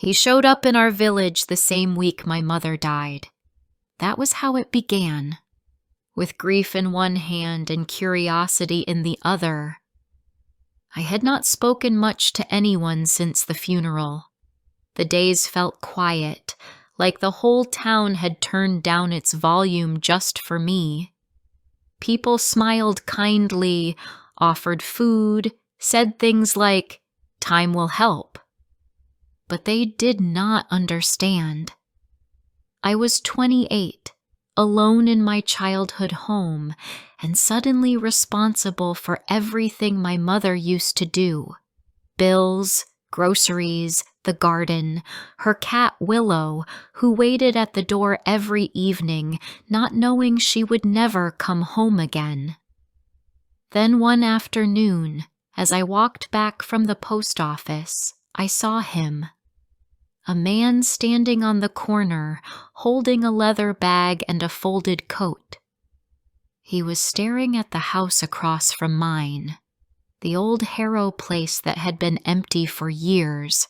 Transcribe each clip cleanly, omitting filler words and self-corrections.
He showed up in our village the same week my mother died. That was how it began. With grief in one hand and curiosity in the other. I had not spoken much to anyone since the funeral. The days felt quiet, like the whole town had turned down its volume just for me. People smiled kindly, offered food, said things like, "Time will help." But they did not understand. I was 28, alone in my childhood home, and suddenly responsible for everything my mother used to do. Bills, groceries, the garden, her cat Willow, who waited at the door every evening, not knowing she would never come home again. Then one afternoon, as I walked back from the post office, I saw him. A man standing on the corner, holding a leather bag and a folded coat. He was staring at the house across from mine, the old Harrow place that had been empty for years.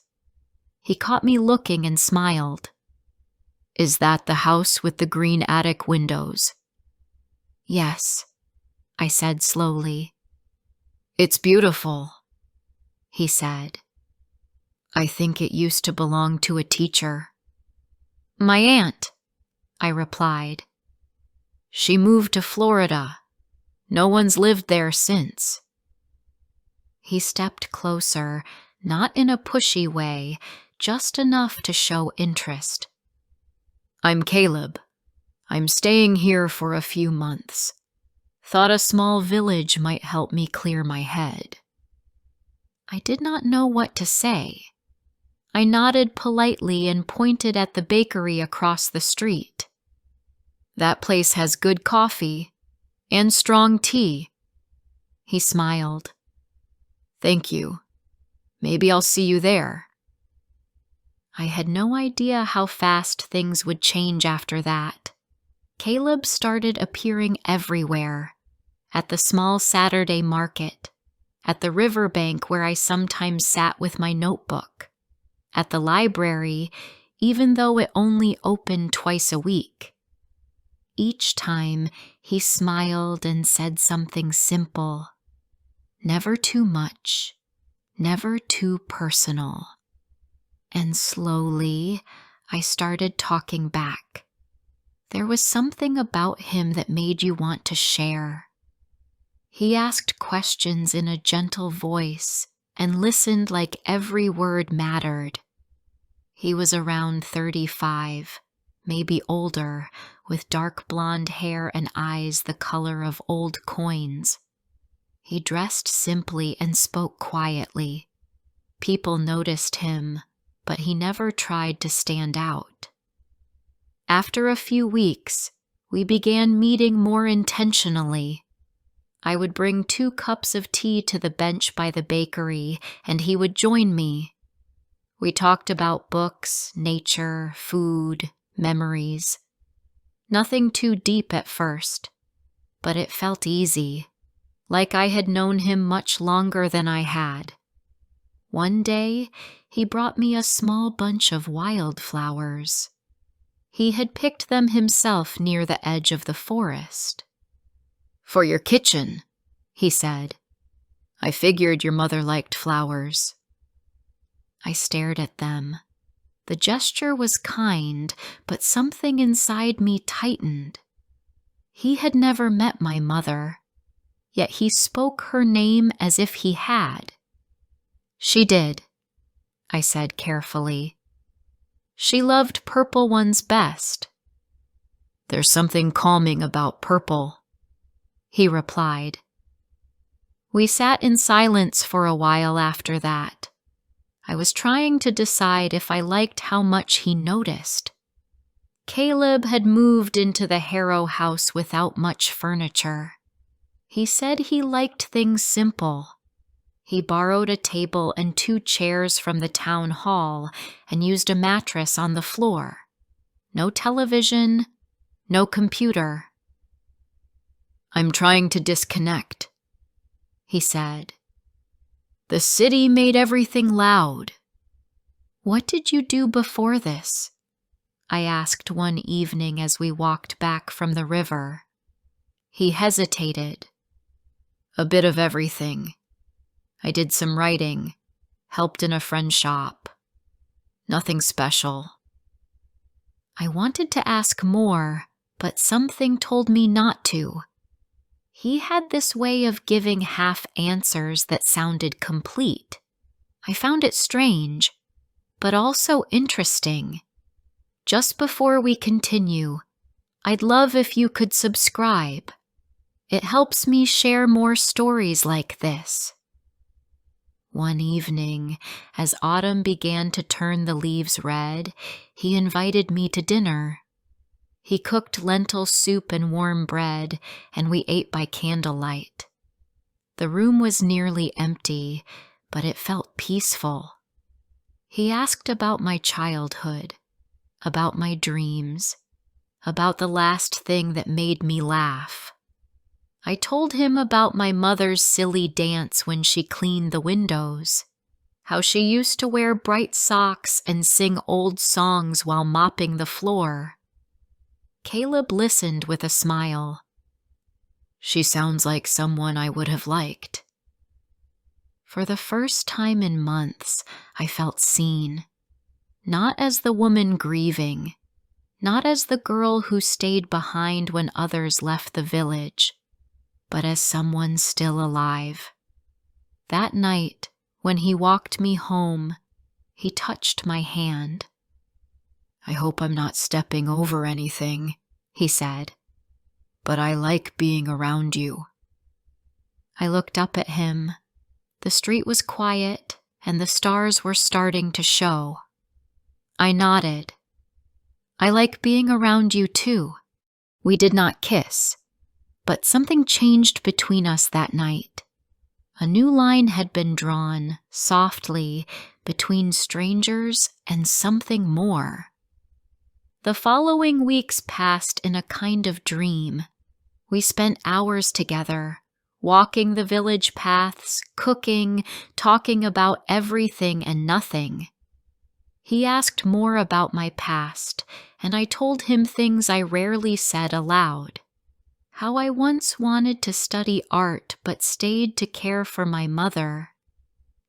He caught me looking and smiled. "Is that the house with the green attic windows?" "Yes," I said slowly. "It's beautiful," he said. "I think it used to belong to a teacher." "My aunt," I replied. "She moved to Florida. No one's lived there since." He stepped closer, not in a pushy way, just enough to show interest. "I'm Caleb. I'm staying here for a few months. Thought a small village might help me clear my head." I did not know what to say. I nodded politely and pointed at the bakery across the street. "That place has good coffee and strong tea." He smiled. "Thank you. Maybe I'll see you there." I had no idea how fast things would change after that. Caleb started appearing everywhere. At the small Saturday market, at the riverbank where I sometimes sat with my notebook, at the library, even though it only opened twice a week. Each time, he smiled and said something simple. Never too much, never too personal. And slowly, I started talking back. There was something about him that made you want to share. He asked questions in a gentle voice and listened like every word mattered. He was around 35, maybe older, with dark blonde hair and eyes the color of old coins. He dressed simply and spoke quietly. People noticed him, but he never tried to stand out. After a few weeks, we began meeting more intentionally. I would bring 2 cups of tea to the bench by the bakery, and he would join me. We talked about books, nature, food, memories. Nothing too deep at first, but it felt easy, like I had known him much longer than I had. One day, he brought me a small bunch of wildflowers. He had picked them himself near the edge of the forest. "For your kitchen," he said. "I figured your mother liked flowers." I stared at them. The gesture was kind, but something inside me tightened. He had never met my mother, yet he spoke her name as if he had. "She did," I said carefully. "She loved purple ones best." "There's something calming about purple," he replied. We sat in silence for a while after that. I was trying to decide if I liked how much he noticed. Caleb had moved into the Harrow house without much furniture. He said he liked things simple. He borrowed a table and 2 chairs from the town hall and used a mattress on the floor. No television, no computer. "I'm trying to disconnect," he said. "The city made everything loud." "What did you do before this?" I asked one evening as we walked back from the river. He hesitated. "A bit of everything. I did some writing, helped in a friend's shop. Nothing special." I wanted to ask more, but something told me not to. He had this way of giving half answers that sounded complete. I found it strange, but also interesting. Just before we continue, I'd love if you could subscribe. It helps me share more stories like this. One evening, as autumn began to turn the leaves red, he invited me to dinner. He cooked lentil soup and warm bread, and we ate by candlelight. The room was nearly empty, but it felt peaceful. He asked about my childhood, about my dreams, about the last thing that made me laugh. I told him about my mother's silly dance when she cleaned the windows, how she used to wear bright socks and sing old songs while mopping the floor. Caleb listened with a smile. "She sounds like someone I would have liked." For the first time in months, I felt seen. Not as the woman grieving, not as the girl who stayed behind when others left the village, but as someone still alive. That night, when he walked me home, he touched my hand. "I hope I'm not stepping over anything," he said, "but I like being around you." I looked up at him. The street was quiet, and the stars were starting to show. I nodded. "I like being around you too." We did not kiss, but something changed between us that night. A new line had been drawn, softly, between strangers and something more. The following weeks passed in a kind of dream. We spent hours together, walking the village paths, cooking, talking about everything and nothing. He asked more about my past, and I told him things I rarely said aloud. How I once wanted to study art but stayed to care for my mother.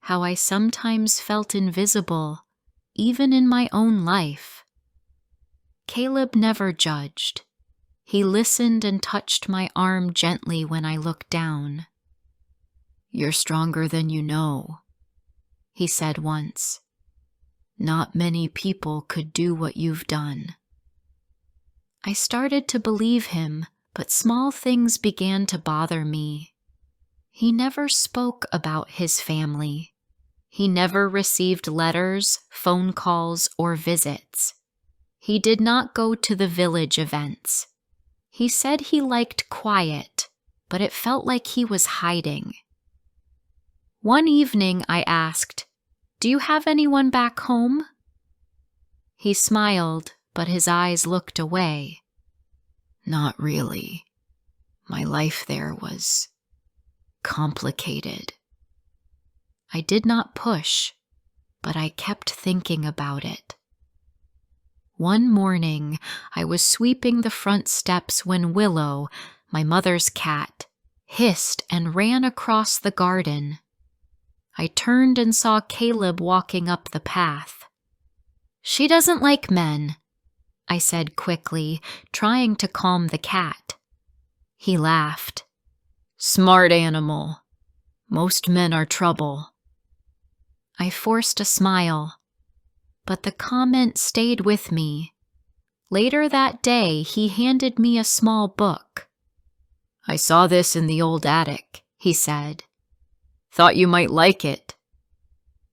How I sometimes felt invisible, even in my own life. Caleb never judged. He listened and touched my arm gently when I looked down. "You're stronger than you know," he said once. "Not many people could do what you've done." I started to believe him, but small things began to bother me. He never spoke about his family. He never received letters, phone calls, or visits. He did not go to the village events. He said he liked quiet, but it felt like he was hiding. One evening I asked, "Do you have anyone back home?" He smiled, but his eyes looked away. "Not really. My life there was complicated." I did not push, but I kept thinking about it. One morning, I was sweeping the front steps when Willow, my mother's cat, hissed and ran across the garden. I turned and saw Caleb walking up the path. "She doesn't like men," I said quickly, trying to calm the cat. He laughed. "Smart animal. Most men are trouble." I forced a smile, but the comment stayed with me. Later that day, he handed me a small book. "I saw this in the old attic," he said. "Thought you might like it."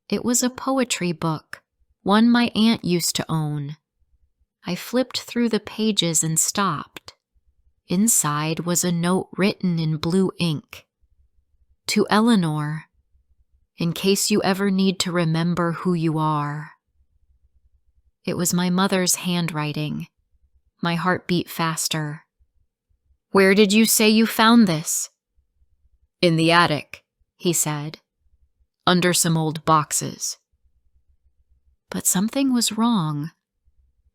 It was a poetry book, one my aunt used to own. I flipped through the pages and stopped. Inside was a note written in blue ink. "To Eleanor, in case you ever need to remember who you are." It was my mother's handwriting. My heart beat faster. "Where did you say you found this?" "In the attic," he said, "under some old boxes." But something was wrong.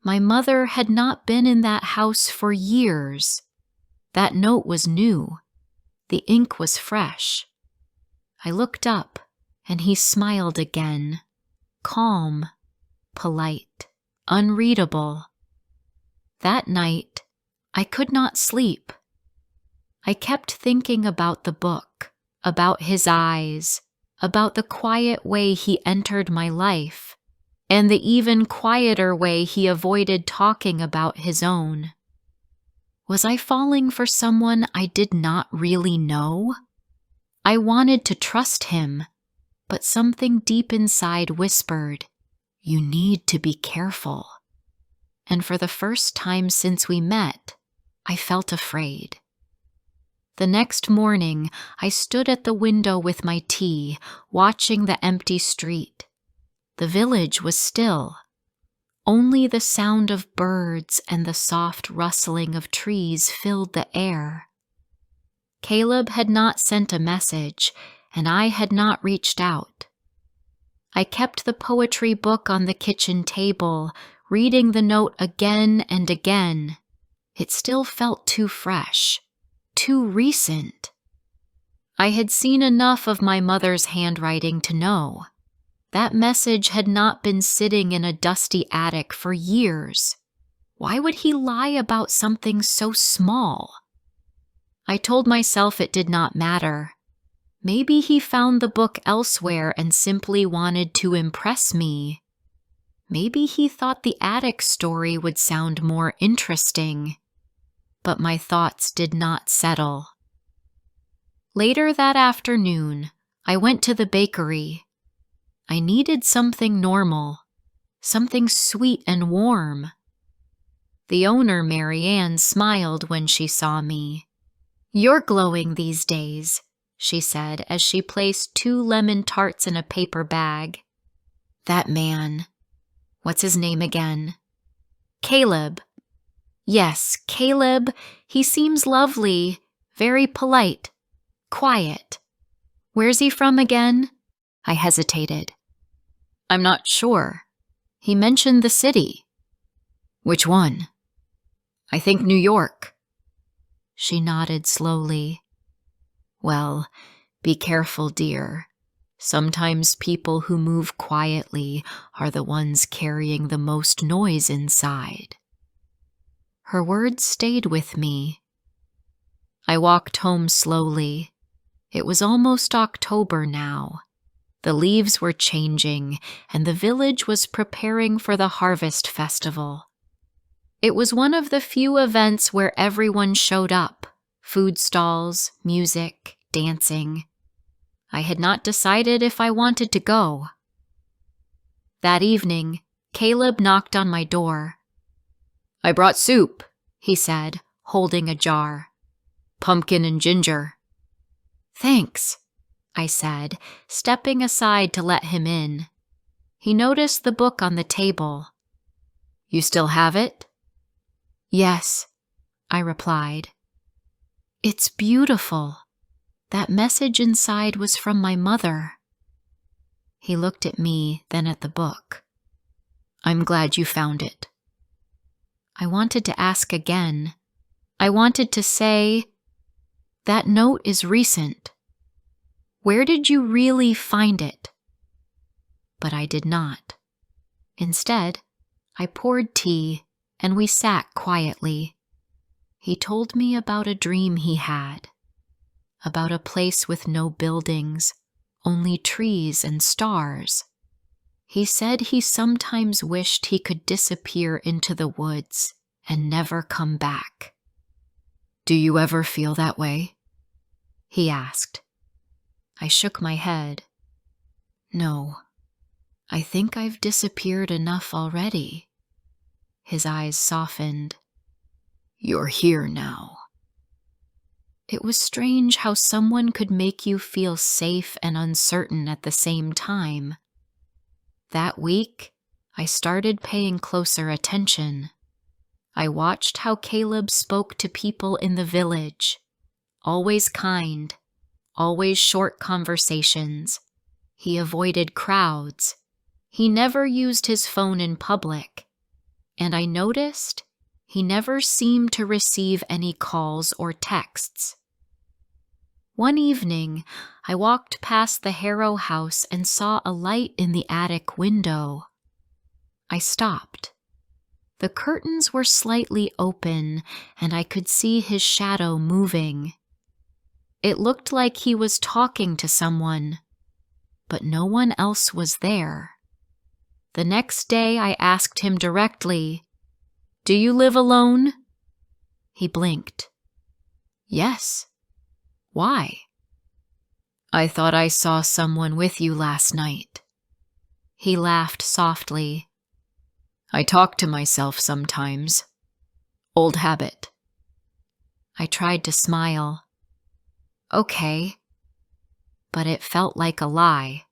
My mother had not been in that house for years. That note was new. The ink was fresh. I looked up, and he smiled again, calm, polite, unreadable. That night, I could not sleep. I kept thinking about the book, about his eyes, about the quiet way he entered my life, and the even quieter way he avoided talking about his own. Was I falling for someone I did not really know? I wanted to trust him, but something deep inside whispered, "You need to be careful." And for the first time since we met, I felt afraid. The next morning, I stood at the window with my tea, watching the empty street. The village was still. Only the sound of birds and the soft rustling of trees filled the air. Caleb had not sent a message, and I had not reached out. I kept the poetry book on the kitchen table, reading the note again and again. It still felt too fresh, too recent. I had seen enough of my mother's handwriting to know that message had not been sitting in a dusty attic for years. Why would he lie about something so small? I told myself it did not matter. Maybe he found the book elsewhere and simply wanted to impress me. Maybe he thought the attic story would sound more interesting. But my thoughts did not settle. Later that afternoon, I went to the bakery. I needed something normal, something sweet and warm. The owner, Mary Ann, smiled when she saw me. "You're glowing these days," she said as she placed 2 lemon tarts in a paper bag. "That man, what's his name again?" "Caleb." "Yes, Caleb. He seems lovely, very polite, quiet. Where's he from again?" I hesitated. "I'm not sure. He mentioned the city." "Which one?" "I think New York." She nodded slowly. "Well, be careful, dear. Sometimes people who move quietly are the ones carrying the most noise inside." Her words stayed with me. I walked home slowly. It was almost October now. The leaves were changing, and the village was preparing for the harvest festival. It was one of the few events where everyone showed up: food stalls, music, dancing. I had not decided if I wanted to go. That evening, Caleb knocked on my door. "I brought soup," he said, holding a jar. "Pumpkin and ginger." "Thanks," I said, stepping aside to let him in. He noticed the book on the table. "You still have it?" "Yes," I replied. "It's beautiful. That message inside was from my mother." He looked at me, then at the book. "I'm glad you found it." I wanted to ask again. I wanted to say, "That note is recent. Where did you really find it?" But I did not. Instead, I poured tea, and we sat quietly. He told me about a dream he had, about a place with no buildings, only trees and stars. He said he sometimes wished he could disappear into the woods and never come back. "Do you ever feel that way?" he asked. I shook my head. "No, I think I've disappeared enough already." His eyes softened. "You're here now." It was strange how someone could make you feel safe and uncertain at the same time. That week, I started paying closer attention. I watched how Caleb spoke to people in the village. Always kind, always short conversations. He avoided crowds. He never used his phone in public, and I noticed he never seemed to receive any calls or texts. One evening, I walked past the Harrow house and saw a light in the attic window. I stopped. The curtains were slightly open, and I could see his shadow moving. It looked like he was talking to someone, but no one else was there. The next day, I asked him directly, "Do you live alone?" He blinked. "Yes." "Why?" "I thought I saw someone with you last night." He laughed softly. "I talk to myself sometimes. Old habit." I tried to smile. "Okay." But it felt like a lie.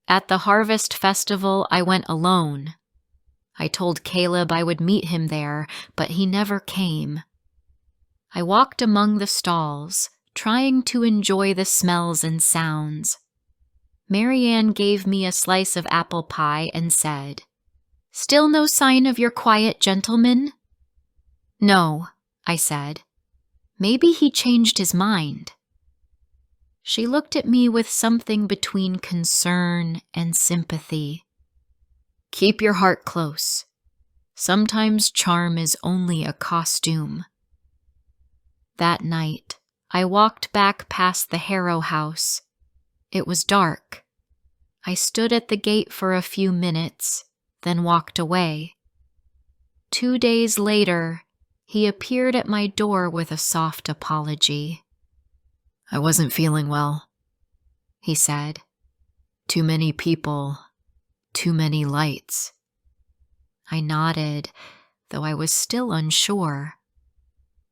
At the Harvest Festival, I went alone. I told Caleb I would meet him there, but he never came. I walked among the stalls, trying to enjoy the smells and sounds. Marianne gave me a slice of apple pie and said, "Still no sign of your quiet gentleman?" "No," I said. "Maybe he changed his mind." She looked at me with something between concern and sympathy. "Keep your heart close. Sometimes charm is only a costume." That night, I walked back past the Harrow house. It was dark. I stood at the gate for a few minutes, then walked away. 2 days later, he appeared at my door with a soft apology. "I wasn't feeling well," he said. "Too many people, too many lights." I nodded, though I was still unsure.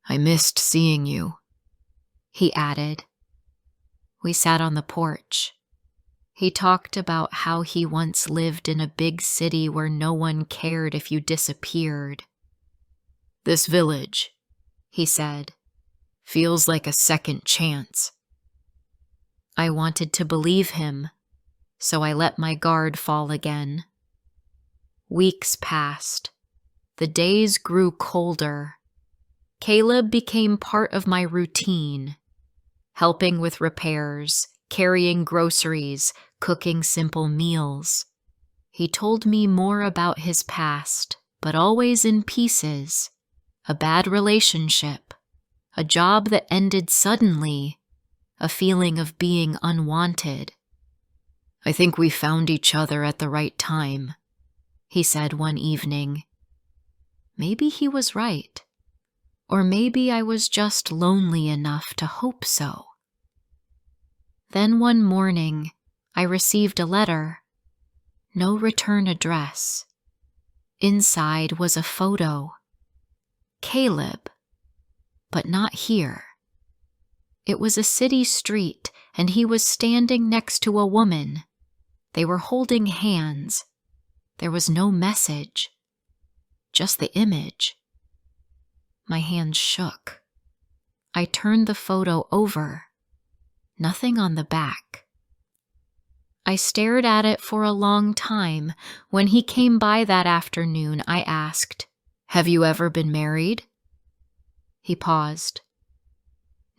"I missed seeing you," he added. We sat on the porch. He talked about how he once lived in a big city where no one cared if you disappeared. "This village," he said, "feels like a second chance." I wanted to believe him, so I let my guard fall again. Weeks passed. The days grew colder. Caleb became part of my routine, helping with repairs, carrying groceries, cooking simple meals. He told me more about his past, but always in pieces. A bad relationship, a job that ended suddenly, a feeling of being unwanted. "I think we found each other at the right time," he said one evening. Maybe he was right. Or maybe I was just lonely enough to hope so. Then one morning, I received a letter. No return address. Inside was a photo. Caleb, but not here. It was a city street, and he was standing next to a woman. They were holding hands. There was no message, just the image. My hands shook. I turned the photo over. Nothing on the back. I stared at it for a long time. When he came by that afternoon, I asked, "Have you ever been married?" He paused.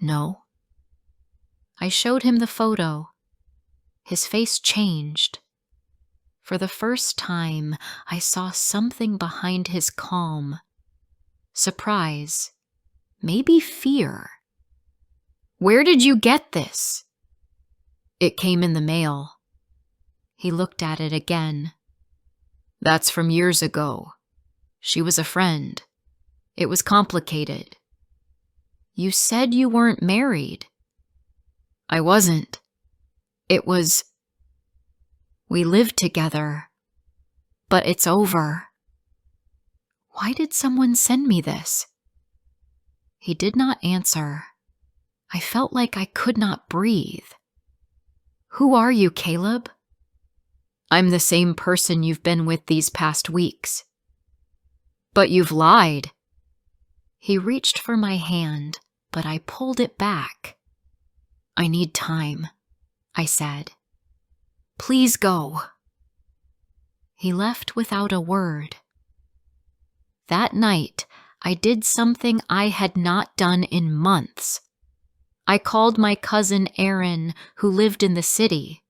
"No." I showed him the photo. His face changed. For the first time, I saw something behind his calm. Surprise. Maybe fear. "Where did you get this?" "It came in the mail." He looked at it again. "That's from years ago. She was a friend. It was complicated." "You said you weren't married." "I wasn't. It was... We lived together. But it's over." Why did someone send me this? He did not answer. I felt like I could not breathe. "Who are you, Caleb?" "I'm the same person you've been with these past weeks." "But you've lied." He reached for my hand, but I pulled it back. "I need time," I said. "Please go." He left without a word. That night, I did something I had not done in months. I called my cousin Erin, who lived in the city.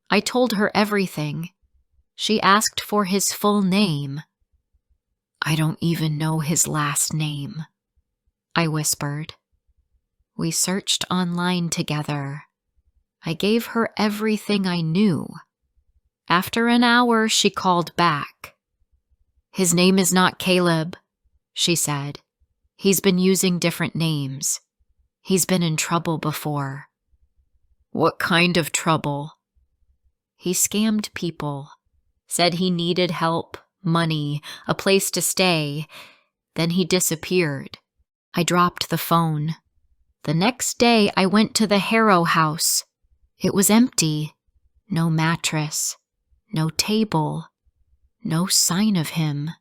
I told her everything. She asked for his full name. "I don't even know his last name," I whispered. We searched online together. I gave her everything I knew. After an hour, she called back. "His name is not Caleb," she said. "He's been using different names. He's been in trouble before." "What kind of trouble?" "He scammed people, said he needed help, money, a place to stay. Then he disappeared." I dropped the phone. The next day, I went to the Harrow house. It was empty. No mattress, no table, no sign of him.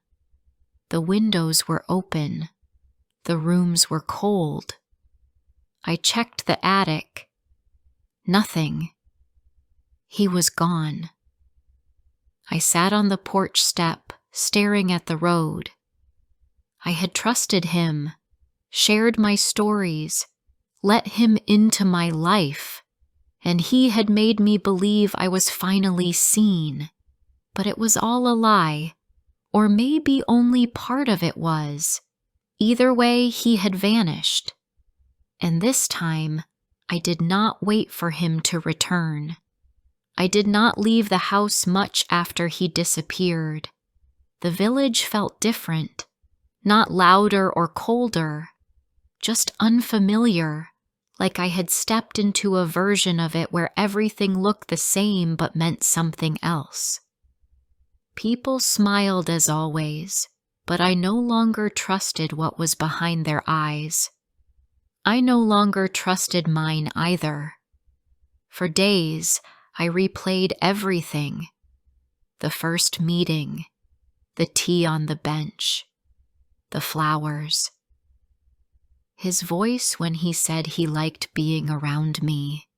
The windows were open. The rooms were cold. I checked the attic. Nothing. He was gone. I sat on the porch step, staring at the road. I had trusted him, shared my stories, let him into my life, and he had made me believe I was finally seen. But it was all a lie, or maybe only part of it was. Either way, he had vanished. And this time, I did not wait for him to return. I did not leave the house much after he disappeared. The village felt different, not louder or colder, just unfamiliar, like I had stepped into a version of it where everything looked the same but meant something else. People smiled as always, but I no longer trusted what was behind their eyes. I no longer trusted mine either. For days, I replayed everything. The first meeting, the tea on the bench, the flowers. His voice when he said he liked being around me.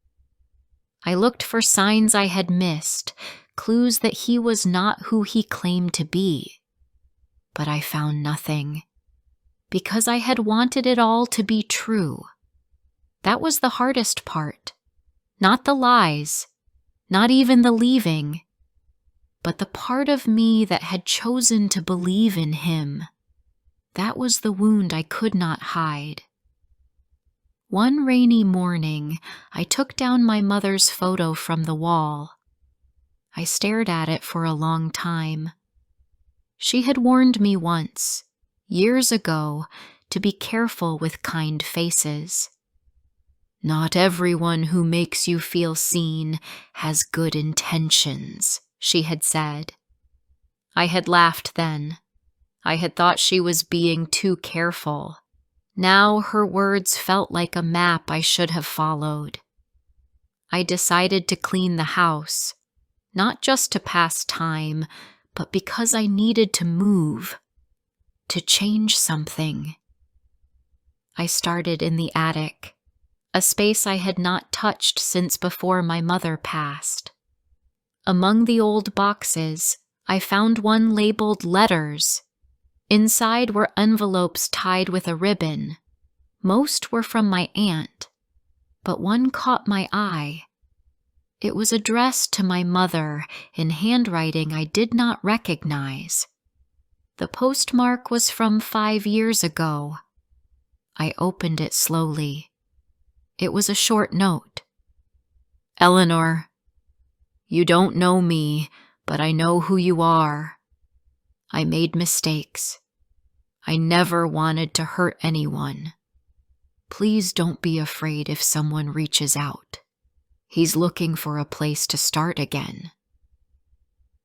I looked for signs I had missed, clues that he was not who he claimed to be. But I found nothing, because I had wanted it all to be true. That was the hardest part. Not the lies, not even the leaving, but the part of me that had chosen to believe in him. That was the wound I could not hide. One rainy morning, I took down my mother's photo from the wall. I stared at it for a long time. She had warned me once, years ago, to be careful with kind faces. "Not everyone who makes you feel seen has good intentions," she had said. I had laughed then. I had thought she was being too careful. Now her words felt like a map I should have followed. I decided to clean the house, not just to pass time, but because I needed to move, to change something. I started in the attic, a space I had not touched since before my mother passed. Among the old boxes, I found one labeled letters. Inside were envelopes tied with a ribbon. Most were from my aunt, but one caught my eye. It was addressed to my mother in handwriting I did not recognize. The postmark was from 5 years ago. I opened it slowly. It was a short note. "Eleanor, you don't know me, but I know who you are. I made mistakes. I never wanted to hurt anyone. Please don't be afraid if someone reaches out. He's looking for a place to start again."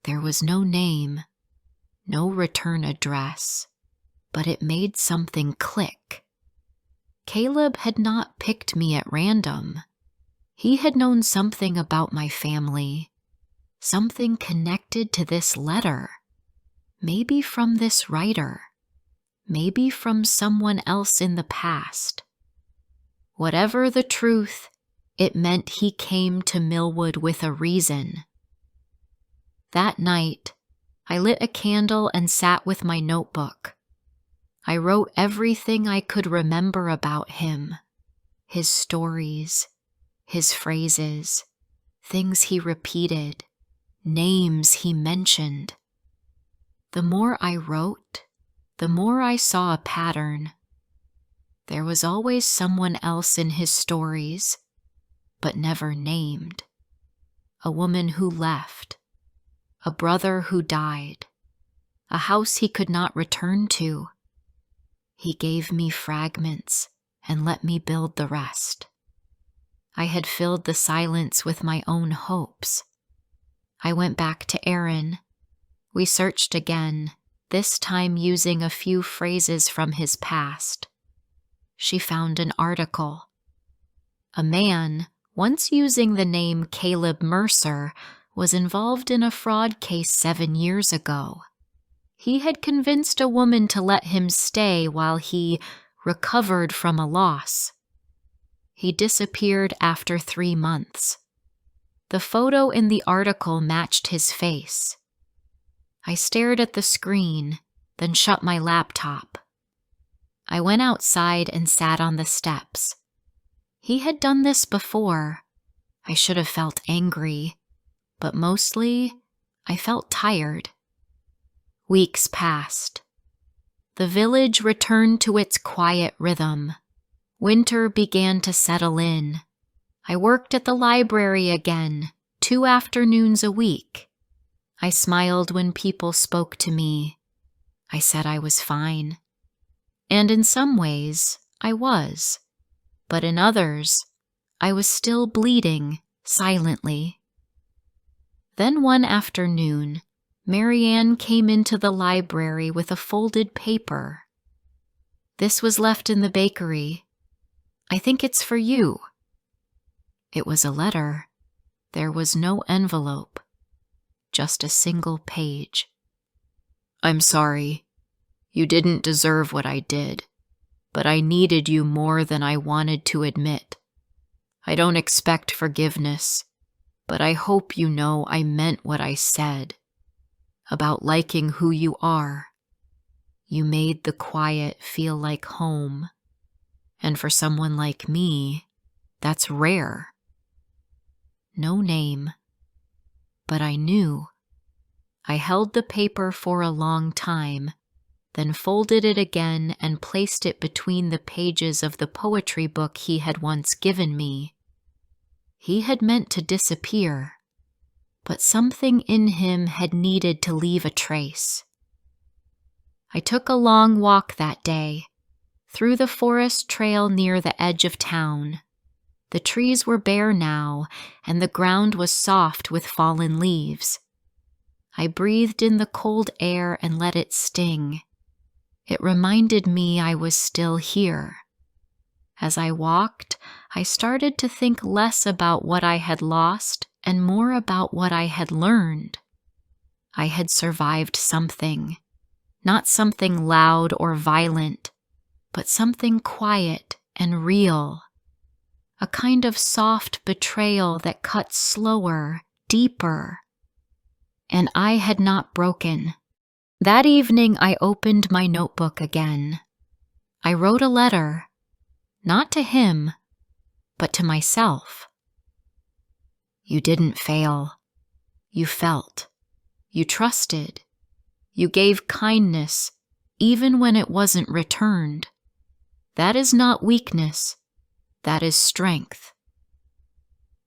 There was no name, no return address, but it made something click. Caleb had not picked me at random. He had known something about my family, something connected to this letter. Maybe from this writer, maybe from someone else in the past. Whatever the truth, it meant he came to Millwood with a reason. That night, I lit a candle and sat with my notebook. I wrote everything I could remember about him, his stories, his phrases, things he repeated, names he mentioned. The more I wrote, the more I saw a pattern. There was always someone else in his stories, but never named. A woman who left, a brother who died, a house he could not return to. He gave me fragments and let me build the rest. I had filled the silence with my own hopes. I went back to Aaron. We searched again, this time using a few phrases from his past. She found an article. A man, once using the name Caleb Mercer, was involved in a fraud case 7 years ago. He had convinced a woman to let him stay while he recovered from a loss. He disappeared after 3 months. The photo in the article matched his face. I stared at the screen, then shut my laptop. I went outside and sat on the steps. He had done this before. I should have felt angry, but mostly I felt tired. Weeks passed. The village returned to its quiet rhythm. Winter began to settle in. I worked at the library again, 2 afternoons a week. I smiled when people spoke to me. I said I was fine. And in some ways, I was. But in others, I was still bleeding silently. Then one afternoon, Marianne came into the library with a folded paper. "This was left in the bakery. I think it's for you." It was a letter. There was no envelope, just a single page. "I'm sorry. You didn't deserve what I did, but I needed you more than I wanted to admit. I don't expect forgiveness, but I hope you know I meant what I said about liking who you are. You made the quiet feel like home, and for someone like me, that's rare." No name, but I knew. I held the paper for a long time, then folded it again and placed it between the pages of the poetry book he had once given me. He had meant to disappear, but something in him had needed to leave a trace. I took a long walk that day, through the forest trail near the edge of town. The trees were bare now, and the ground was soft with fallen leaves. I breathed in the cold air and let it sting. It reminded me I was still here. As I walked, I started to think less about what I had lost and more about what I had learned. I had survived something, not something loud or violent, but something quiet and real. A kind of soft betrayal that cut slower, deeper. And I had not broken. That evening I opened my notebook again. I wrote a letter, not to him, but to myself. You didn't fail. You felt. You trusted. You gave kindness, even when it wasn't returned. That is not weakness. That is strength.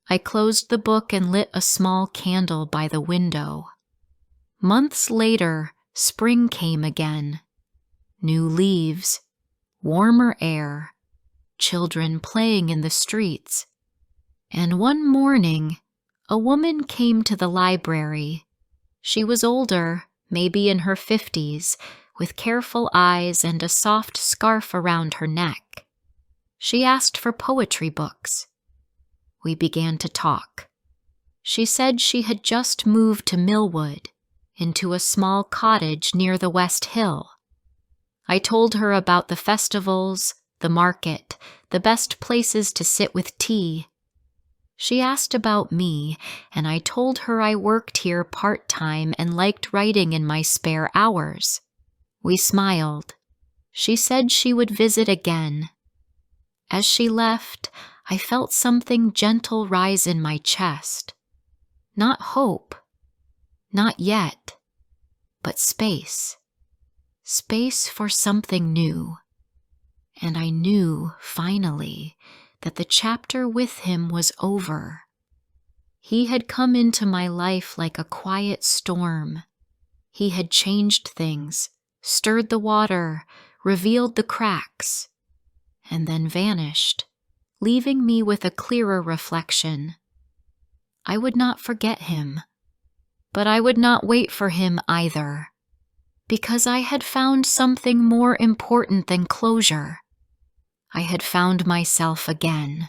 I closed the book and lit a small candle by the window. Months later, spring came again. New leaves, warmer air, children playing in the streets. And one morning, a woman came to the library. She was older, maybe in her 50s, with careful eyes and a soft scarf around her neck. She asked for poetry books. We began to talk. She said she had just moved to Millwood, into a small cottage near the West Hill. I told her about the festivals, the market, the best places to sit with tea. She asked about me, and I told her I worked here part-time and liked writing in my spare hours. We smiled. She said she would visit again. As she left, I felt something gentle rise in my chest. Not hope. Not yet. But space. Space for something new. And I knew, finally, that the chapter with him was over. He had come into my life like a quiet storm. He had changed things, stirred the water, revealed the cracks, and then vanished, leaving me with a clearer reflection. I would not forget him, but I would not wait for him either, because I had found something more important than closure. I had found myself again.